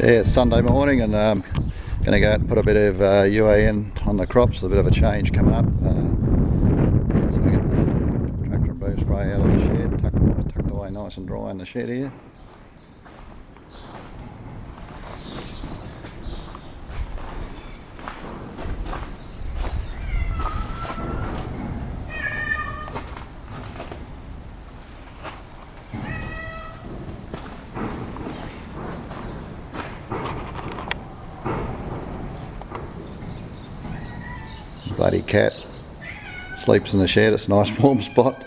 Yeah, it's Sunday morning and going to go out and put a bit of UAN on the crops. There's a bit of a change coming up. So we get the tractor and boom spray out of the shed, tucked away nice and dry in the shed here. Bloody cat sleeps in the shed. It's a nice warm spot.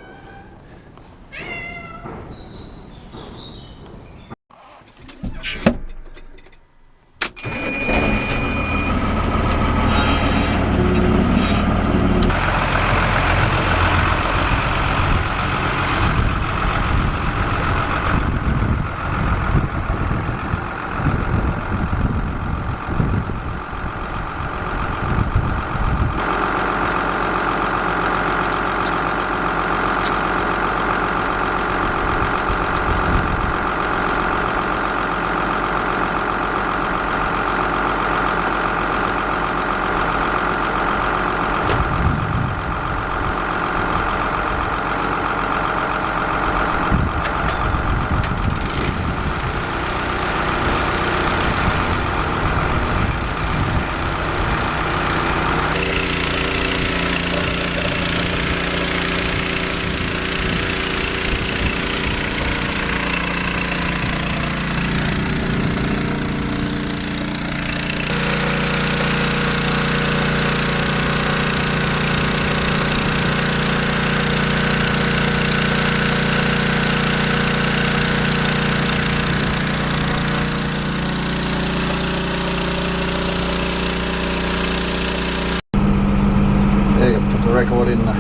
The record in the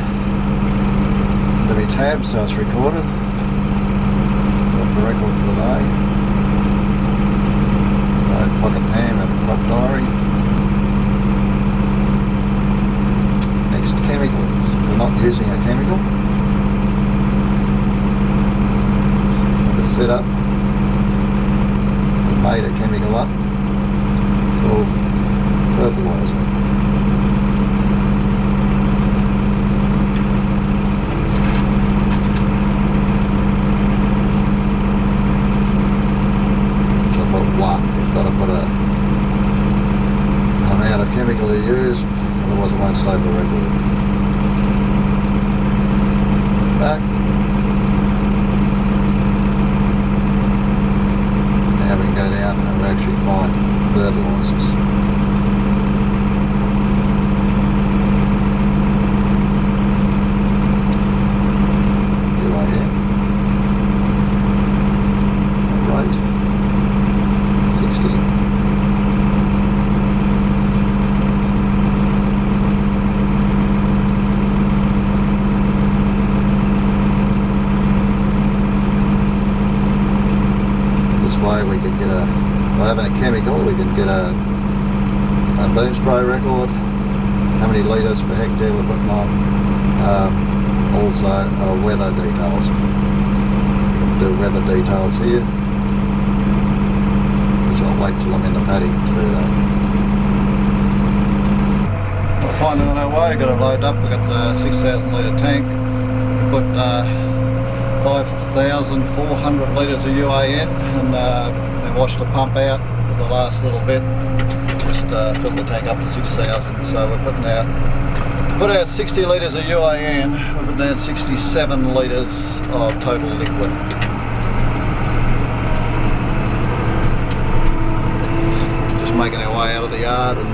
tab so it's recorded. So the record for the day. Pocket Pam and crop diary. Next, chemicals. We're not using a chemical. We've set up, we made a chemical up called fertilizer. Chemical to use, otherwise I won't save the record. Back. Now we can go down and we actually find fertilisers. We can get by having a chemical, we can get a boom spray record, how many litres per hectare we're putting on, also weather details. Do weather details here, which I'll wait till I'm in the paddock to do that. We're finally on our way, got it loaded up, we've got the 6,000 litre tank, we put 5,400 litres of UAN and we washed the pump out with the last little bit, just filled the tank up to 6,000, so we're put out 60 litres of UAN, we're putting out 67 litres of total liquid. Just making our way out of the yard and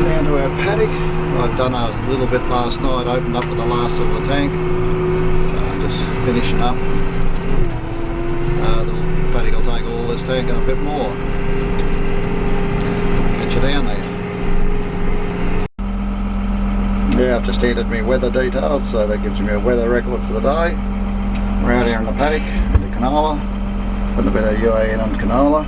down to our paddock. I've done a little bit last night, opened up with the last of the tank. Just finishing up. The paddock will take all this tank and a bit more. Get you down there. Yeah, I've just entered my weather details, so that gives me a weather record for the day. We're out here in the paddock, in the canola, putting a bit of UAN on canola.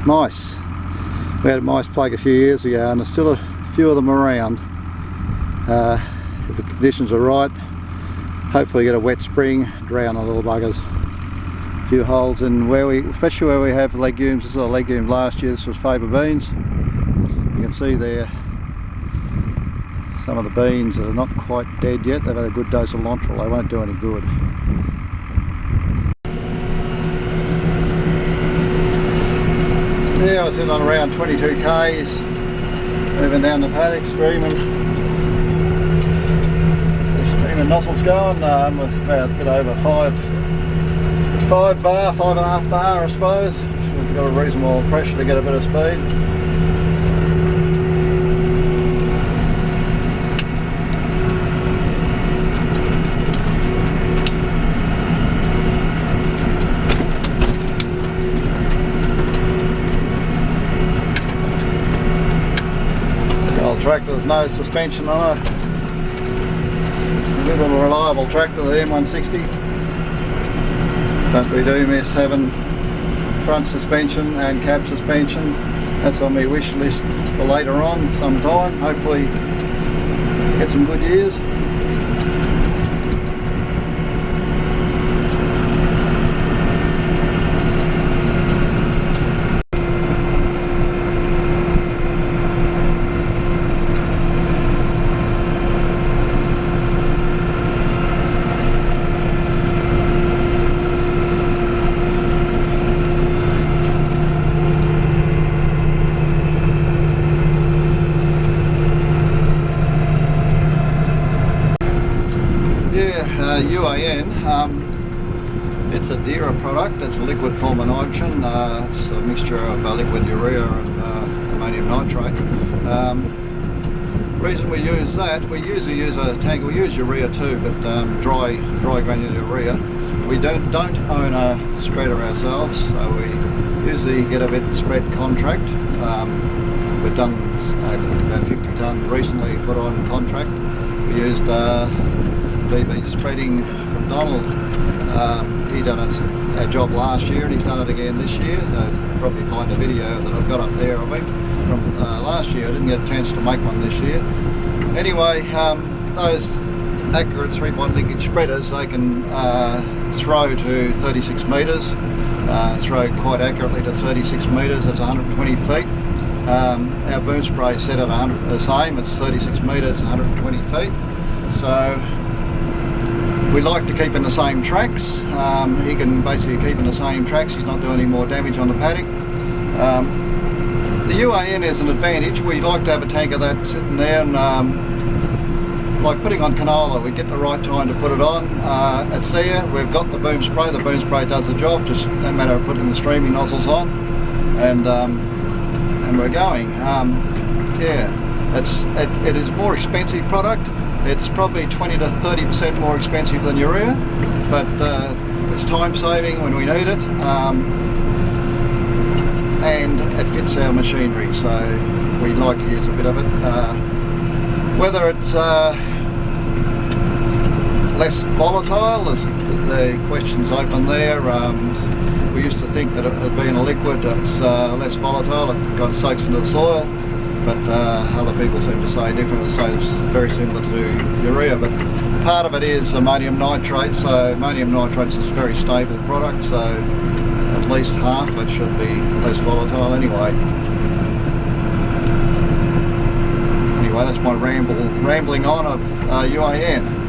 mice. We had a mice plague a few years ago, and there's still a few of them around. If the conditions are right, hopefully get a wet spring, drown the little buggers. A few holes in especially where we have legumes. This is a legume last year. This was faba beans. You can see there some of the beans that are not quite dead yet. They've had a good dose of Lontrol. They won't do any good. Yeah, I was in on around 22 k's, moving down the paddock, streaming nozzles going, with about a bit over 5.5 bar I suppose. We've got a reasonable pressure to get a bit of speed. This old tractor's no suspension on it. A bit of a reliable tractor, the M160, but we do miss having front suspension and cab suspension. That's on my wish list for later on sometime. Hopefully get some good years. UAN, it's a DERA product. It's a liquid form of nitrogen. It's a mixture of liquid urea and ammonium nitrate. Reason we use that, we usually use a tank. We use urea too, but dry granular urea. We don't own a spreader ourselves, so we usually get a bit spread contract. We've done about 50 tonne recently, put on contract. We used BB Spreading from Donald. He done a job last year and he's done it again this year. Probably find a video that I've got up there of him from last year. I didn't get a chance to make one this year. Anyway, those accurate 3-point linkage spreaders, they can throw to 36 metres, throw quite accurately to 36 metres. That's 120 feet. Our boom spray is set at the same. It's 36 metres, 120 feet. So we like to keep in the same tracks. He can basically keep in the same tracks. He's not doing any more damage on the paddock. The UAN is an advantage. We like to have a tank of that sitting there, and like putting on canola, we get the right time to put it on. It's there. We've got the boom spray. The boom spray does the job. Just no matter of putting the streaming nozzles on, and we're going. Yeah, it is a more expensive product. It's probably 20 to 30% more expensive than urea, but it's time saving when we need it, and it fits our machinery, so we like to use a bit of it. Whether it's less volatile, as the question's open there. We used to think that it being a liquid, it's less volatile, it kind of soaks into the soil. But other people seem to say different, so it's very similar to urea. But part of it is ammonium nitrate, so ammonium nitrate is a very stable product, so at least half it should be less volatile anyway. Anyway, that's my rambling on of UAN.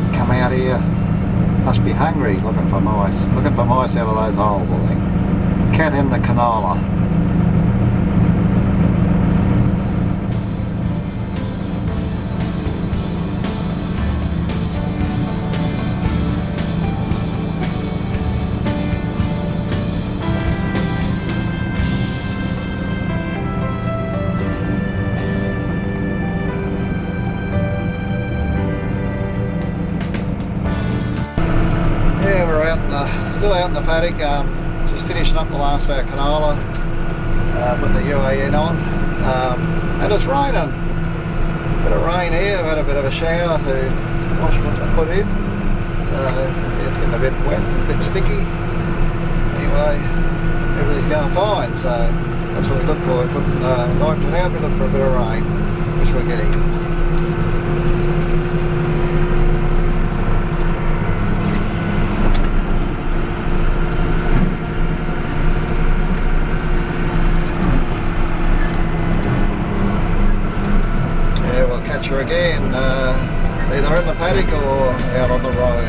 cat come out here. Must be hungry, looking for mice. Looking for mice out of those holes, I think. Cat in the canola. Yeah, we're out in still out in the paddock, just finishing up the last of our canola, putting the UAN on, and it's raining. Bit of rain here. I've had a bit of a shower to wash what I put in, so yeah, it's getting a bit wet, a bit sticky. Anyway, everything's going fine, so that's what we look for. We're putting nitrogen out, we look for a bit of rain, which we're getting. Again, either in the paddock or out on the road.